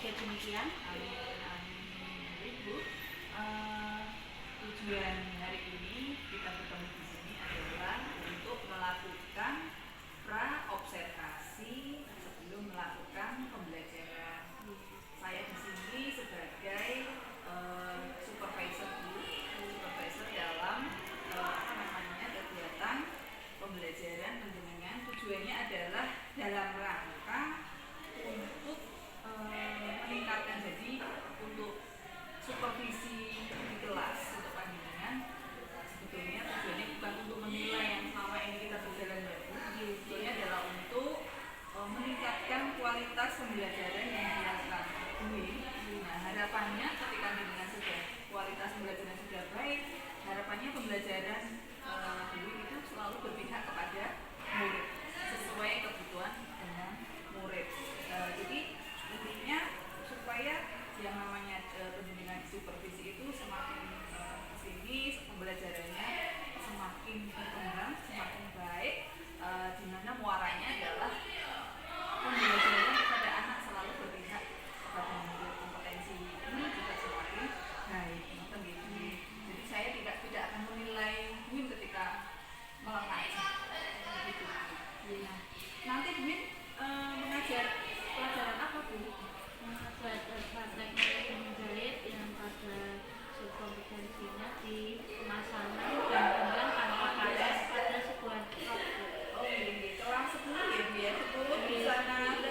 semoga demikian. Amin, amin. Ibu, tujuan hari ini kita bertemu di sini adalah untuk melakukan pra-observasi sebelum melakukan pembelajaran. Saya di sini sebagai supervisor dalam kegiatan pembelajaran penjenengan. Tujuannya adalah dalam rangka untuk meningkatkan, jadi untuk supervisi di kelas untuk panjenengan. Sebetulnya tujuannya bukan untuk menilai yang selama ini kita berjalan bagus, tujuannya adalah untuk meningkatkan kualitas pembelajaran yang dilakukan. Nah, harapannya ketika dengan sudah kualitas pembelajaran sudah baik, harapannya pembelajaran itu selalu berpihak kepada murid sesuai kebutuhan dengan murid. Jadi intinya supaya yang namanya pendidikan supervisi itu semakin kesini pembelajarannya semakin berkembang, semakin baik, di mana muaranya adalah pembelajaran kepada anak selalu berpihak kepada murid, kompetensi ini juga semakin baik. Jadi saya tidak akan menilai Win ketika mengajar gitu. Nah, nanti Win mengajar pelajaran apa Bu? Mengajar praktek menjahit yang pada subkompetensinya di pemasangan dan penggunaan tanpa karet pada sebuah rok. Oh iya, kelas 10 ya Bu ya, 10 busana 2.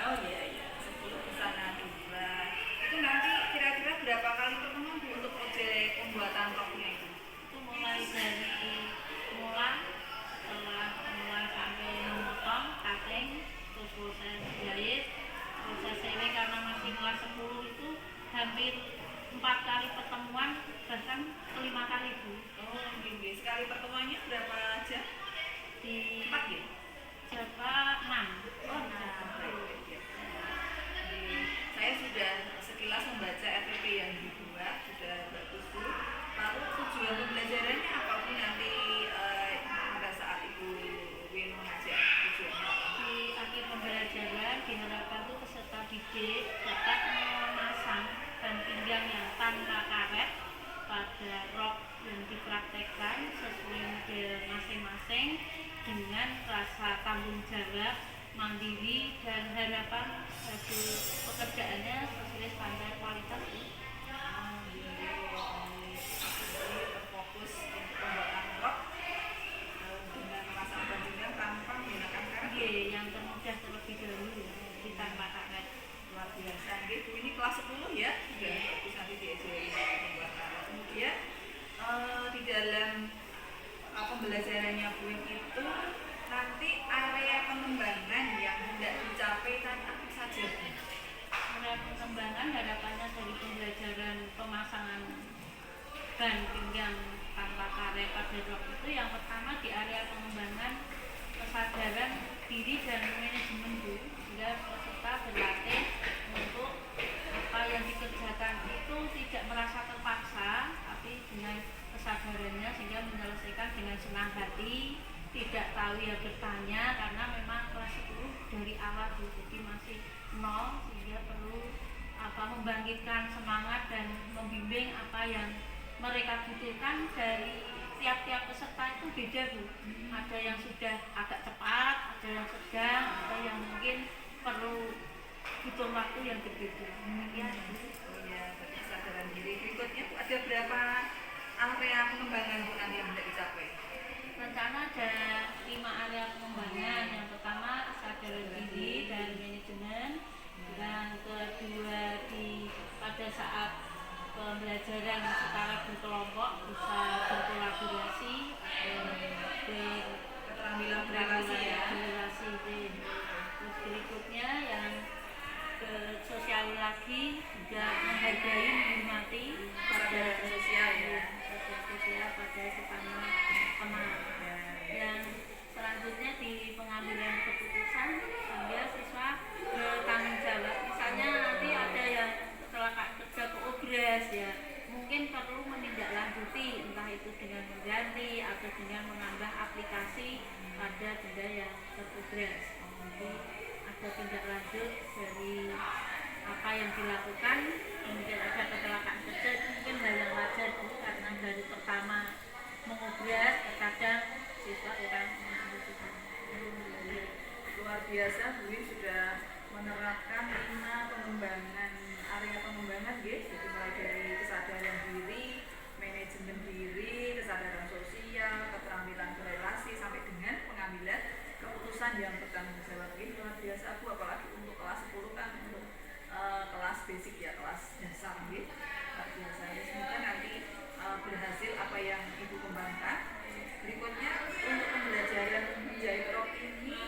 Oh iya, 10 busana 2. Itu nanti kira-kira berapa kali pertemuan Bu untuk proyek pembuatan roknya itu? Itu mulai dari mulai sampai memotong, cutting, terus proses jahit, proses sewing karena masih kelas 10 itu hampir 4 kali pertemuan, bahkan 5 kali Bu. Oh iya, sekali pertemuannya berapa jam? Di 4 ya? Jawa 6. Oh, baik. Saya sudah sekilas membaca RPP yang dibuat, sudah bagus Bu. Lalu tujuan pembelajarannya apa Bu nanti pada saat Ibu Win mengajar? Tujuannya apa? Di akhir pembelajaran diharapkan tuh peserta didik dapat memasang ban pinggang yang tanpa karet pada rok yang dipraktekkan sesuai model masing-masing dengan rasa tanggung jawab, mandiri, dan harapan hasil pekerjaannya sesuai standar kualitas. Terfokus untuk pembuatan rok dengan memasang ban pinggang tanpa menggunakan karet. Yang termudah terlebih dahulu di tanpa karet. Luar biasa. Bu, ini kelas 10 ya, sudah bagus nanti diajari pembuatan. Kemudian di dalam pembelajarannya Bu itu nanti area pengembangan yang hendak dicapai kan apa saja Bu? Area pengembangan harapannya dari pembelajaran pemasangan ban pinggang tanpa karet pada rok itu yang pertama di area pengembangan kesadaran diri dan manajemen Bu, sehingga peserta berlatih untuk apa yang dikerjakan itu tidak merasa terpaksa, tapi dengan kesadarannya sehingga menyelesaikan dengan senang hati, tidak tahu ya bertanya, karena memang kelas 10 dari awal Bu, jadi masih nol, sehingga perlu membangkitkan semangat dan membimbing apa yang mereka butuhkan. Dari tiap-tiap peserta itu beda Bu, ada yang sudah agak cepat, ada yang sedang, ada yang mungkin perlu butuh waktu yang berbeda. Demikian Bu. Oh iya, kesadaran diri. Berikutnya Bu, ada berapa area pengembangan Bu nanti yang hendak dicapai? Rencana ada 5 area pengembangan. Yang pertama kesadaran diri dan manajemen. Yang kedua pada saat pembelajaran secara berkelompok bisa berkolaborasi, keterampilan berrelasi ya. Terus berikutnya yang ke sosial lagi, juga menghargai, menghormati pada sosial ya. Sosial pada sesama teman. Yang selanjutnya di pengambilan keputusan sehingga siswa bertanggung jawab. Misalnya nanti ada yang setelah kerja keobras ya, mungkin perlu menindaklanjuti, entah itu dengan mengganti atau dengan menambah aplikasi pada benda yang terobras. Jadi ada tindak lanjut apa yang dilakukan, kemudian ada kecelakaan kerja, itu mungkin hal yang wajar Bu, karena dari pertama mengobras terkadang siswa kurang membutuhkan. Luar biasa, Bu Win sudah menerapkan 5 pengembangan area pengembangan jadi mulai dari kesadaran diri, manajemen diri, kesadaran sosial, keterampilan berrelasi sampai dengan pengambilan keputusan yang bertanggung jawab. Ini luar biasa Bu, apalagi untuk kelas 10 kan untuk kelas basic ya, kelas dasar gitu. Luar biasa. Semoga nanti berhasil apa yang Ibu kembangkan. Berikutnya untuk pembelajaran menjahit rok ini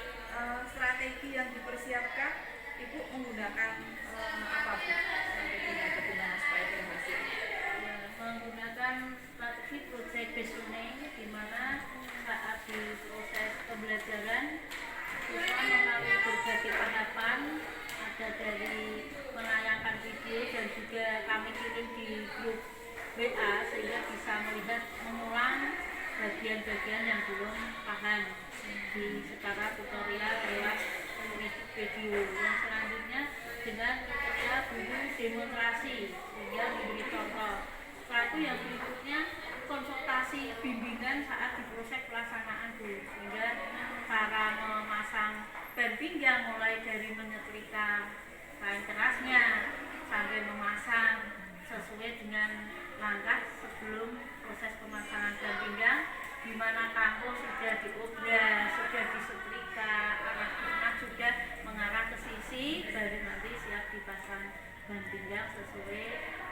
strategi yang dipersiapkan Ibu menggunakan apa Bu? Strateginya bagaimana supaya berhasil? Menggunakan strategi project based learning, di mana saat di proses pembelajaran siswa melalui berbagai tahapan, ada dari menayangkan video dan juga kami kirim di grup WA sehingga bisa melihat mengulang bagian-bagian yang belum paham di secara tutorial lewat video. Yang selanjutnya dengan tutorial guru demonstrasi sehingga diberi contoh. Setelah itu yang berikutnya konsultasi bimbingan saat di proses pelaksanaan Bu, sehingga cara memasang ban pinggang mulai dari menyetrika kain kerasnya sampai memasang sesuai dengan langkah sebelum proses pemasangan ban pinggang, di mana kampus sudah diobras, sudah disetrika, arah sudah mengarah ke sisi, baru nanti siap dipasang ban pinggang sesuai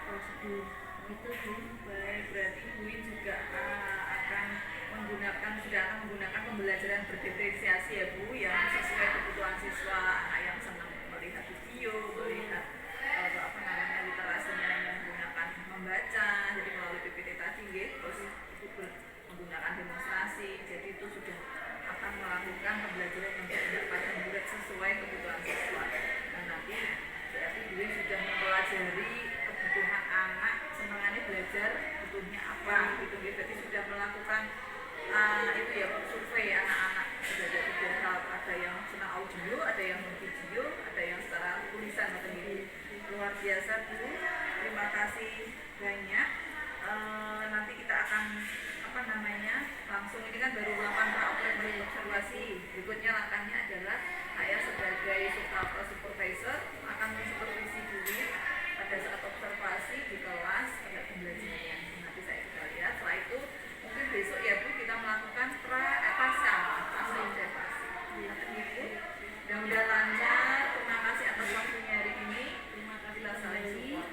prosedur. Itu Bu. Baik, berarti Bu Win juga sudah akan menggunakan pembelajaran berdiferensiasi ya Bu, yang sesuai kebutuhan siswa, anak yang senang melihat video, melihat literasinya yang menggunakan membaca, jadi melalui PPT tadi terus Ibu menggunakan demonstrasi, jadi itu sudah akan melakukan pembelajaran yang tidak pada murid sesuai kebutuhan siswa. Dan nanti berarti Bu Win sudah mempelajari kebutuhan anak, senangannya belajar butuhnya apa gitu, berarti sudah melakukan itu ya survei anak-anak. Sudah ada 3 hal, ada yang senang audio, ada yang video, ada yang secara tulisan atau gitu. Luar biasa Bu, terima kasih banyak. Nanti kita akan langsung, ini kan baru melakukan observasi. Berikutnya langkahnya adalah saya sebagai supervisor akan mensupervisi dulu pada saat observasi di kelas pada pembelajaran. Nanti saya juga lihat. Setelah itu mungkin besok ya Bu kita melakukan pasca observasi. Mudah-mudahan lancar. Terima kasih atas waktunya hari ini. Terima kasih Saling kembali. support.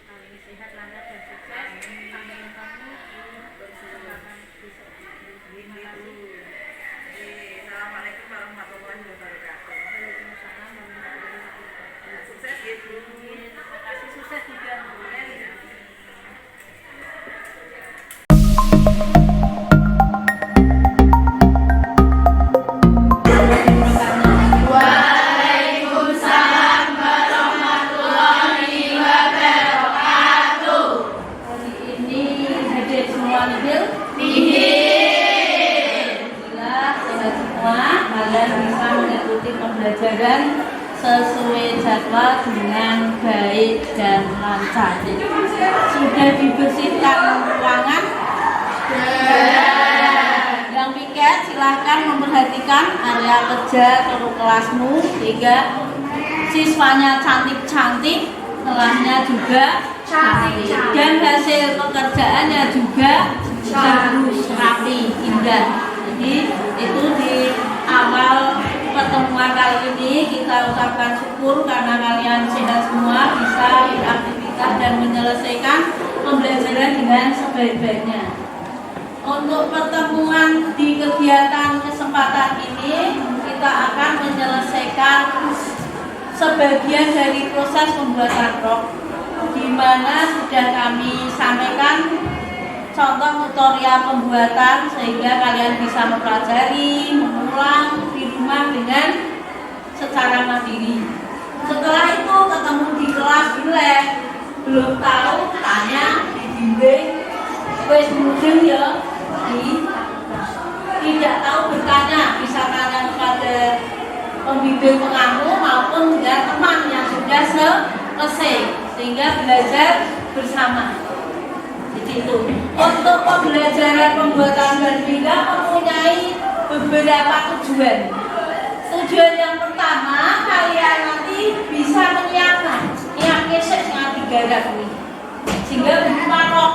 Kami sehat, lancar dan sukses. Sampai kamu bersilakan besok. Terima kasih. Assalamualaikum warahmatullahi wabarakatuh. Waalaikumsalam warahmatullahi wabarakatuh. Sukses ya Bu. Terima kasih, sukses juga Bu. Kalian bisa mengikuti pembelajaran sesuai jadwal dengan baik dan lancar. Sudah dibersihkan ruangan? Yang piket silahkan memperhatikan area kerja seluruh kelasmu sehingga siswanya cantik-cantik, kelasnya juga cantik, dan hasil pekerjaannya juga bagus, rapi, indah. Jadi itu di awal pertemuan kali ini kita ucapkan syukur karena kalian sehat semua, bisa beraktivitas dan menyelesaikan pembelajaran dengan sebaik-baiknya. Untuk pertemuan di kegiatan kesempatan ini kita akan menyelesaikan sebagian dari proses pembuatan rok, di mana sudah kami sampaikan contoh tutorial pembuatan sehingga kalian bisa mempelajari, mengulang di rumah dengan secara mandiri. Setelah itu ketemu di kelas di lab, belum tahu tanya di bimbing, wes mudeng ya, tidak tahu bertanya bisa tanya kepada pembimbing pengamu maupun dengan teman yang sudah selesai, sehingga belajar bersama. Jadi itu untuk pembelajaran pembuatan ban pinggang mempunyai beberapa tujuan. Tujuan yang pertama, kalian nanti bisa menyiapkan kesek yang digarap ini, sehingga berupa rok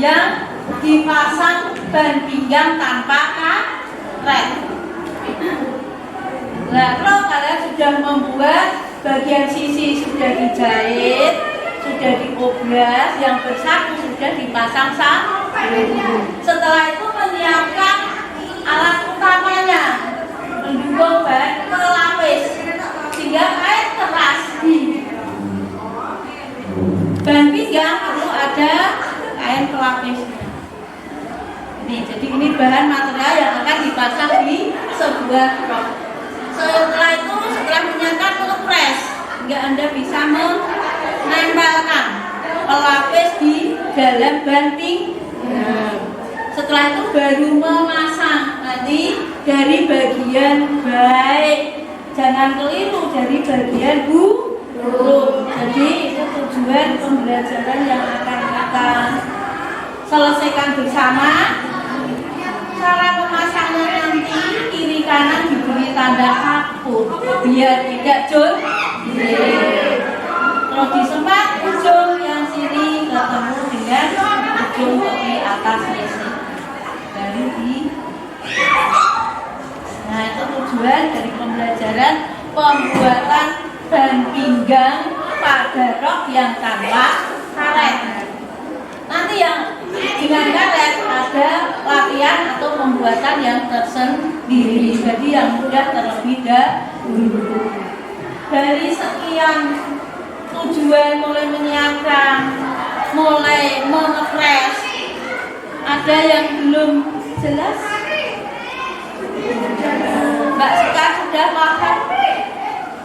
yang dipasang ban pinggang tanpa karet. Nah, kalau kalian sudah membuat bagian sisi sudah dijahit, sudah diobras, yang bersatu sudah dipasang setelah itu menyiapkan alat utamanya, mendukung ban pelapis sehingga kain keras di ban pinggang perlu ada kain pelapisnya. Jadi ini bahan material yang akan dipasang di sebuah rok. Setelah itu, setelah menyiapkan ngepres, hingga Anda bisa menempelkan pelapis di dalam ban pinggang. Setelah itu baru memasang nanti dari bagian baik, jangan keliru dari bagian buruk. Jadi itu tujuan pembelajaran yang akan kita selesaikan bersama. Cara memasangnya nanti kiri kanan diberi tanda kapur biar tidak terus disempat ujung yang sini ketemu dengan ujung di atas mesin baru di. Nah, itu tujuan dari pembelajaran pembuatan ban pinggang pada rok yang tanpa karet. Nanti yang dengan karet ada latihan atau pembuatan yang tersendiri, jadi yang mudah terlebih dahulu. Dari sekian tujuan, mulai menyiapkan, mulai mengepres, ada yang belum jelas? Mbak Sekar sudah paham?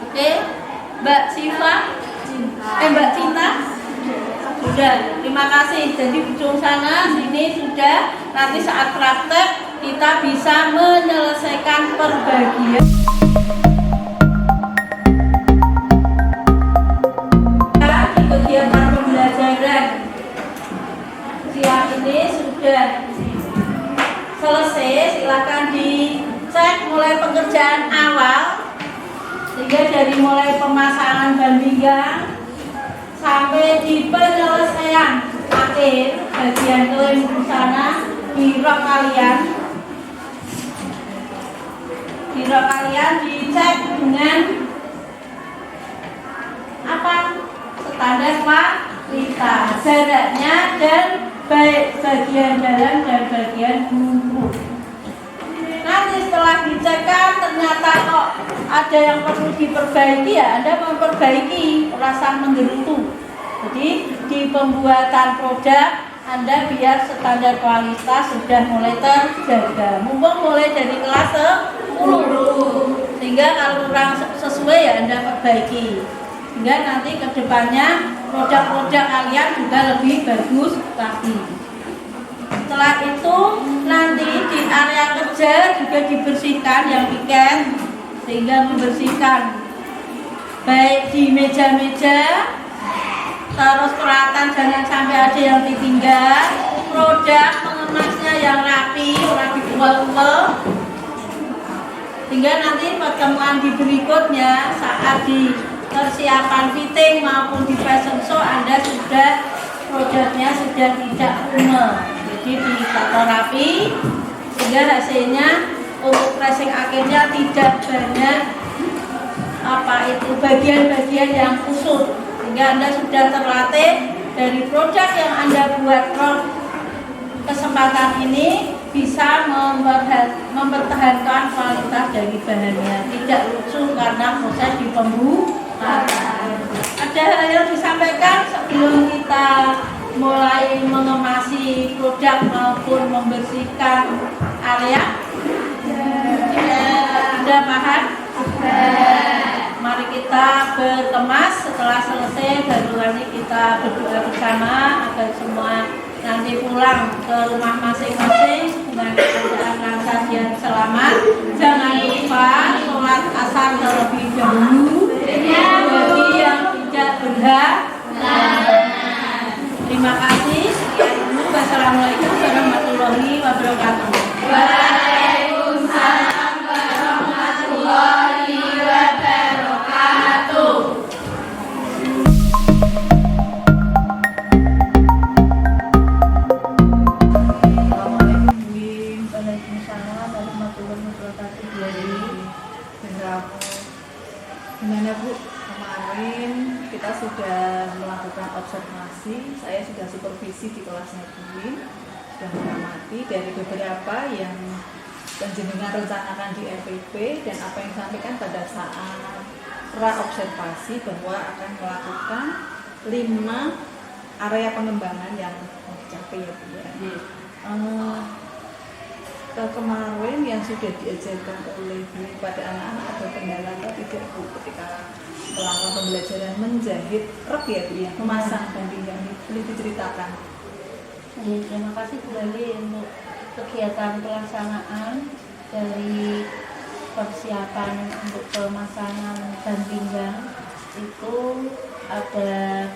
Oke, Mbak Siva, Mbak Cinta sudah. Terima kasih. Jadi ujung sana sini sudah. Nanti saat praktek kita bisa menyelesaikan perbagian. Di kegiatan pembelajaran siang ini sudah selesai. Silakan dicek mulai pekerjaan awal, sehingga dari mulai pemasangan ban pinggang sampai di penyelesaian akhir bagian klaim busana di rok kalian. Di rok kalian dicek dengan apa? Standar kualitas, jaraknya dan baik bagian dalam dan bagian bumbu. Nanti setelah dicekkan ternyata kok ada yang perlu diperbaiki, ya Anda memperbaiki, rasa menggerutu. Jadi di pembuatan produk Anda biar standar kualitas sudah mulai terjaga. Mumpung mulai dari kelas 10, sehingga kalau kurang sesuai ya Anda perbaiki. Sehingga nanti kedepannya produk-produk kalian juga lebih bagus lagi. Setelah itu nanti di area kerja juga dibersihkan yang weekend, sehingga membersihkan baik di meja-meja, terus peralatan jangan sampai ada yang ditinggal, produk mengemasnya yang rapi, ora dikumpul-kumpul, sehingga nanti pertemuan di berikutnya saat di persiapan fitting maupun di fashion show Anda sudah produknya sudah tidak kumel, jadi ditata rapi sehingga hasilnya untuk pressing akhirnya tidak banyak bagian-bagian yang kusut, sehingga Anda sudah terlatih dari produk yang Anda buat kesempatan ini bisa mempertahankan kualitas dari bahannya, tidak lusuh karena proses di pembuatan. Ada hal yang disampaikan sebelum kita mulai mengemasi produk maupun membersihkan area? Sudah paham? Mari kita berkemas, setelah selesai baru nanti kita berdoa bersama agar semua nanti pulang ke rumah masing-masing dengan keadaan lancar dan selamat. Jangan lupa sholat asar terlebih dahulu. Bagi yang Gimana Bu? Kemarin kita sudah melakukan observasi, saya sudah supervisi di kelasnya Buin, sudah mengamati dari beberapa yang panjenengan rencanakan di RPP dan apa yang disampaikan pada saat pra-observasi bahwa akan melakukan 5 area pengembangan yang mau dicapai ya Bu ya. Kemarin yang sudah diajarkan oleh Bu pada anak-anak ada kendala atau tidak Bu ketika melakukan pembelajaran menjahit rok ya Bu ya, memasang dan pinggang, boleh diceritakan? Terima kasih Bu Lali untuk kegiatan pelaksanaan dari persiapan untuk pemasangan dan pinggang itu ada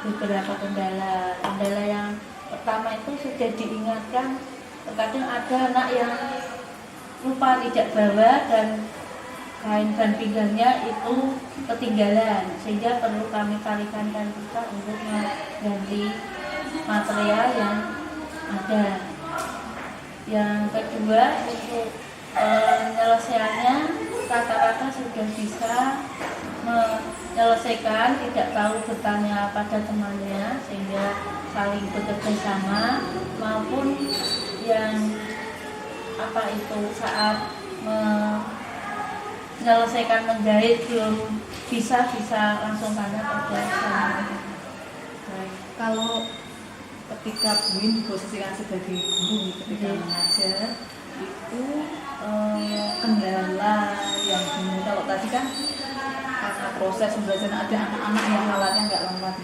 beberapa kendala. Kendala yang pertama itu sudah diingatkan, terkadang ada anak yang lupa tidak bawa dan kain dan pinggangnya itu ketinggalan, sehingga perlu kami tarikan kita untuk mengganti material yang ada. Yang kedua, untuk penyelesaiannya rata-rata sudah bisa menyelesaikan, tidak tahu bertanya pada temannya sehingga saling bekerja sama, maupun yang saat menyelesaikan menjahit belum bisa langsung tanya pada saya. Kalau ketika Buin diposisikan sebagai guru ketika mengajar itu kendala yang bingung, kalau tadi kan karena proses pembelajaran ada anak-anak yang alatnya nggak lengkap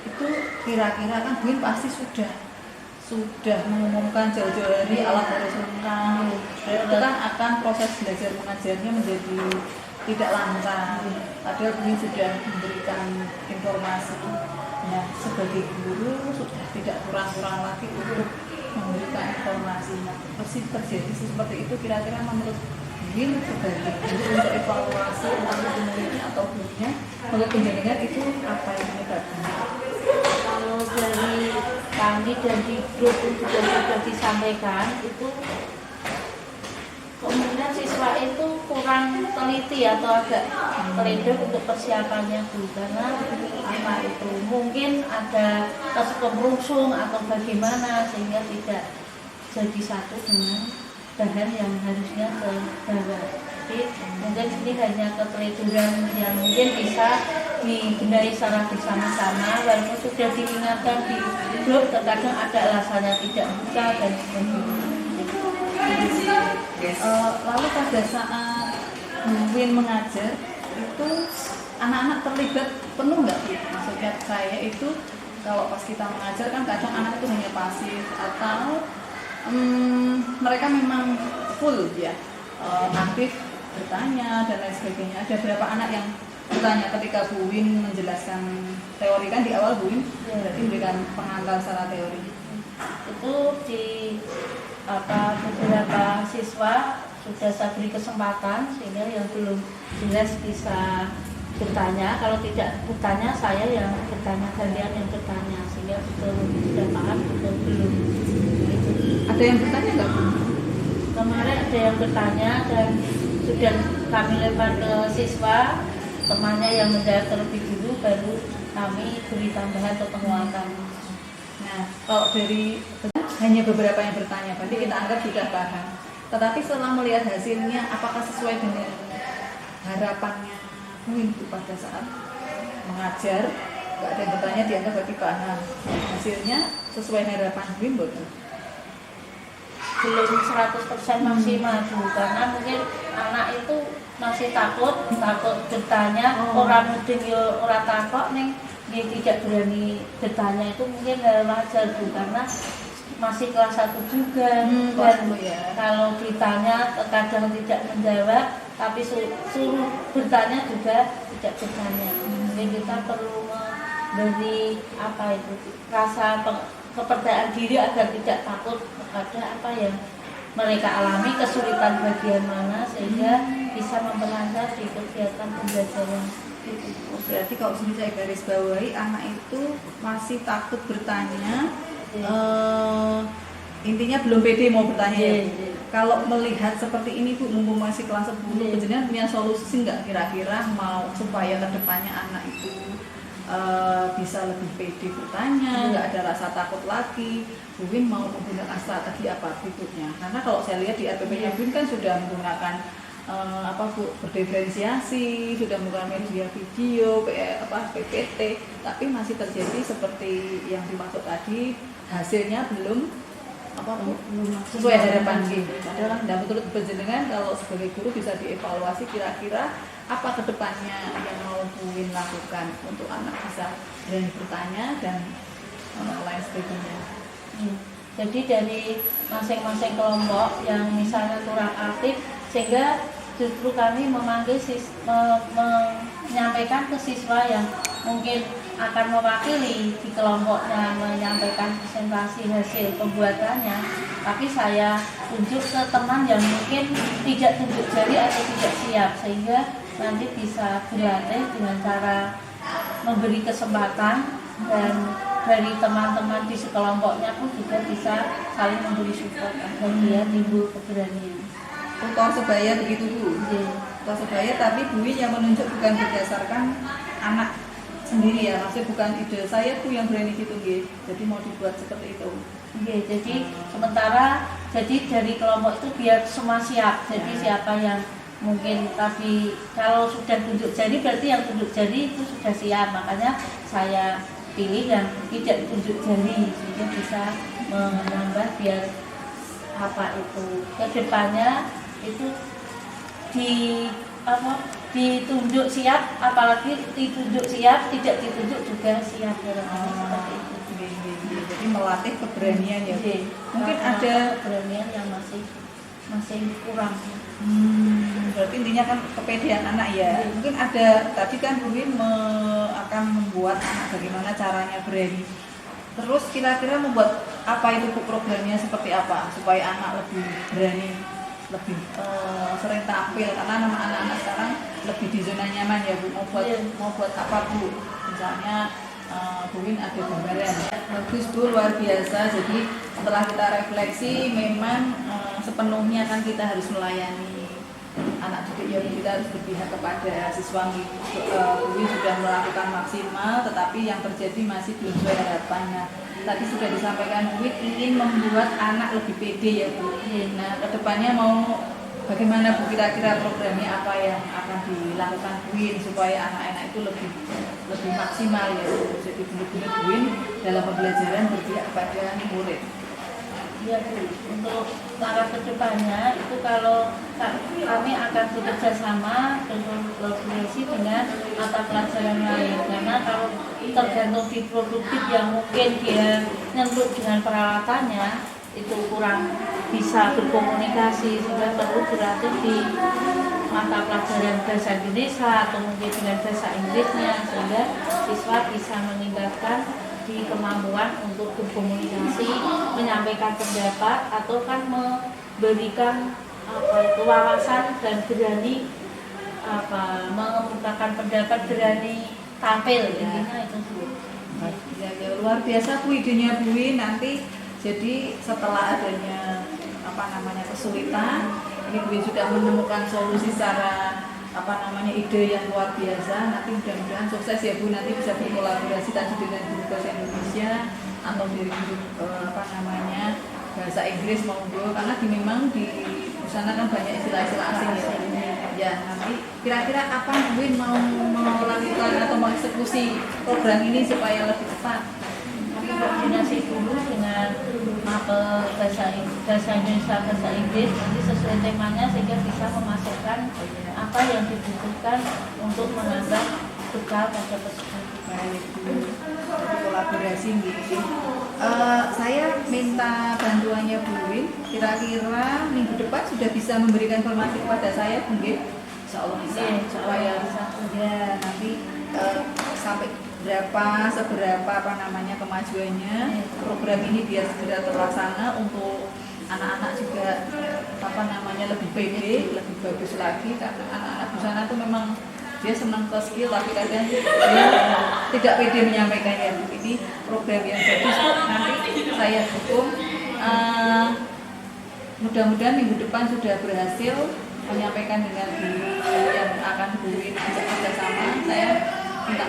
itu kira-kira kan Buin pasti sudah mengumumkan jauh-jauh hari alat harus lengkap, itu kan akan proses belajar mengajarnya menjadi tidak lancar, padahal Buin sudah memberikan informasi. Nah, sebagai guru sudah tidak kurang-kurang lagi untuk memberikan informasi. Nah, pasti terjadi seperti itu, kira-kira menurut Buin sebagai guru untuk evaluasi entah muridnya atau gurunya, menurut penjaringan itu apa yang menyebabkannya? Kalau dari kami dan di grup itu sudah disampaikan, itu kemungkinan siswa itu kurang teliti atau agak terlindung untuk persiapannya Bu, karena apa itu mungkin ada kemerungsung atau bagaimana sehingga tidak jadi satu dengan bahan yang harusnya terbawa. Jadi mungkin ini hanya keteliduran yang mungkin bisa dibenahi secara bersama-sama, walaupun sudah diingatkan di grup terkadang ada alasannya tidak buka dan sebagainya. Lalu pada saat Buin mengajar itu anak-anak terlibat penuh nggak Bu? Maksudnya saya itu kalau pas kita mengajar kan kadang anak itu hanya pasif atau mereka memang full ya aktif bertanya dan lain sebagainya. Ada berapa anak yang bertanya ketika Buin menjelaskan teori, kan di awal Buin berarti memberikan pengantar secara teori. Itu di beberapa siswa sudah saya beri kesempatan sehingga yang belum jelas bisa bertanya, kalau tidak bertanya saya yang bertanya, kalian yang bertanya, sehingga betul sudah paham betul belum. Ada yang bertanya nggak Bu? Kemarin ada yang bertanya dan sudah kami lempar ke siswa, temannya yang menjawab terlebih dulu, baru kami beri tambahan atau penguatan. Nah, kalau dari hanya beberapa yang bertanya, berarti kita anggap sudah paham. Tetapi setelah melihat hasilnya, apakah sesuai dengan harapannya Buin pada saat mengajar? Nggak ada yang bertanya, dianggap berarti paham. Hasilnya sesuai harapan Buin betul? Belum 100% maksimal Bu, karena mungkin anak itu masih takut bertanya, orang mudeng ya orang takut nih, dia tidak berani bertanya, itu mungkin hal wajar Bu, karena masih kelas 1 juga dan kalau ditanya terkadang tidak menjawab, tapi suruh bertanya juga tidak bertanya. Jadi kita perlu memberi rasa kepercayaan diri agar tidak takut pada apa yang mereka alami, kesulitan bagian mana, sehingga bisa memperlancar di kegiatan pembelajaran. Berarti kalau saya garis bawahi, anak itu masih takut bertanya, intinya belum pede mau bertanya ya Bu? kalau melihat seperti ini Bu, mumpung masih kelas 10, jenengan punya solusi nggak kira-kira mau supaya kedepannya anak itu bisa lebih pede bertanya, nggak ada rasa takut lagi. Bu Win mau menggunakan strategi apa berikutnya? Karena kalau saya lihat di RPP-nya Bu Win kan sudah menggunakan berdiferensiasi, sudah menggunakan media video, PPT, tapi masih terjadi seperti yang dimaksud tadi, hasilnya belum sesuai harapan gitu. Padahal dan menurut penjenengan kalau sebagai guru bisa dievaluasi kira-kira apa kedepannya yang mau Bu Win lakukan untuk anak bisa berani bertanya dan lain sebagainya. Jadi dari masing-masing kelompok yang misalnya kurang aktif, sehingga justru kami memanggil menyampaikan ke siswa yang mungkin akan mewakili di kelompoknya menyampaikan presentasi hasil pembuatannya, tapi saya tunjuk ke teman yang mungkin tidak tunjuk jari atau tidak siap, sehingga nanti bisa berlatih dengan cara memberi kesempatan, dan dari teman-teman di sekelompoknya pun juga bisa saling memberi support agar dia timbul keberanian. Contoh sebaya begitu Bu. Contoh sebaya, tapi Bu Win yang menunjuk bukan berdasarkan anak sendiri ya, maksudnya bukan ide saya Bu yang berani gitu nggih. Jadi mau dibuat seperti itu. Jadi sementara dari kelompok itu biar semua siap. Jadi siapa yang mungkin, tapi kalau sudah tunjuk jari berarti yang tunjuk jari itu sudah siap. Makanya saya pilih yang tidak tunjuk jari sehingga bisa menambah biar ke depannya itu ditunjuk siap, apalagi ditunjuk siap, tidak ditunjuk juga siap, seperti itu. Jadi melatih keberanian ya. Mungkin ada keberanian yang masih kurang. Berarti intinya kan kepedean anak ya. Mungkin ada tadi kan Bu Win akan membuat anak bagaimana caranya berani. Terus kira-kira membuat apa itu Bu, programnya seperti apa supaya anak lebih berani, lebih sering tampil, karena anak-anak sekarang lebih di zona nyaman ya Bu. Mau buat apa Bu? Misalnya Bu Win ada gambaran bagus Bu, luar biasa. Jadi setelah kita refleksi memang sepenuhnya kan kita harus melayani anak didik ya, kita harus berpihak kepada siswa. Bu Win sudah melakukan maksimal, tetapi yang terjadi masih belum sesuai harapannya. Tadi sudah disampaikan Bu Win ingin membuat anak lebih pede ya Bu. Nah kedepannya mau bagaimana Bu, kira-kira programnya apa yang akan dilakukan Bu Win supaya anak-anak itu lebih maksimal ya Bu. Jadi benar-benar Bu Win dalam pembelajaran berpihak kepada murid. Ya Bu, untuk langkah kedepannya itu kalau kami akan bekerja sama berkolaborasi dengan mata pelajaran lain, karena kalau tergantung di produktif yang mungkin dia nyentuh dengan peralatannya itu kurang bisa berkomunikasi, sehingga perlu berlatih di mata pelajaran bahasa Indonesia atau mungkin dengan bahasa Inggrisnya, sehingga siswa bisa meningkatkan di kemampuan untuk berkomunikasi, menyampaikan pendapat, atau kan memberikan wawasan dan berani mengemukakan pendapat, berani tampil, intinya itu Bu. Ya, luar biasa Bu idenya Bu Win. Nanti jadi setelah adanya kesulitan, ini Bu Win sudah menemukan solusi secara ide yang luar biasa. Nanti mudah-mudahan sukses ya Bu, nanti bisa berkolaborasi tadi dengan guru bahasa Indonesia atau dari guru bahasa Inggris monggo, karena memang di sana kan banyak istilah-istilah asing ya. Ya, nanti kira-kira apa Bu Win mau melakukan atau mengeksekusi program ini supaya lebih cepat? Kami koordinasi dulu dengan bahasa Indonesia, bahasa Inggris, nanti sesuai temanya sehingga bisa memasukkan apa yang dibutuhkan untuk menambah bekal pada peserta. Baik Bu, kolaborasi gitu. Saya minta bantuannya Bu Win, kira-kira minggu depan sudah bisa memberikan informasi kepada saya mungkin. Insya Allah bisa, supaya ya nanti sampai seberapa kemajuannya program ini biar segera terlaksana untuk anak-anak juga lebih pede, lebih bagus lagi, karena anak-anak di sana tuh memang dia senang ke skill tapi kadang dia tidak pede menyampaikannya. Ini program yang bagus kok, nanti saya dukung mudah-mudahan minggu depan sudah berhasil menyampaikan dengan guru yang akan guru ini bisa kerjasama. Saya minta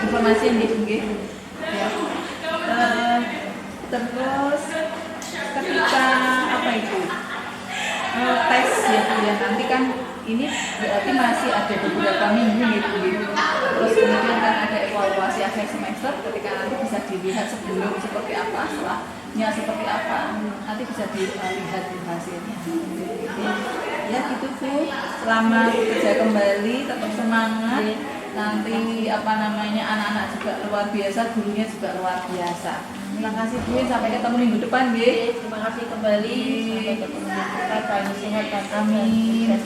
informasi yang diinginkan ya. Terus ketika tes ya Bu ya, nanti kan ini berarti masih ada beberapa minggu gitu. Terus kemudian kan ada evaluasi akhir semester, ketika nanti bisa dilihat sebelum seperti apa, setelahnya seperti apa, nanti bisa dilihat hasilnya. Ya gitu Bu, selamat bekerja kembali, tetap semangat. Nanti anak-anak juga luar biasa, gurunya juga luar biasa. Terima kasih Bu, sampai ketemu minggu depan Bu. Terima kasih kembali. Sampai ketemu. Sehat dan sehat. Amin.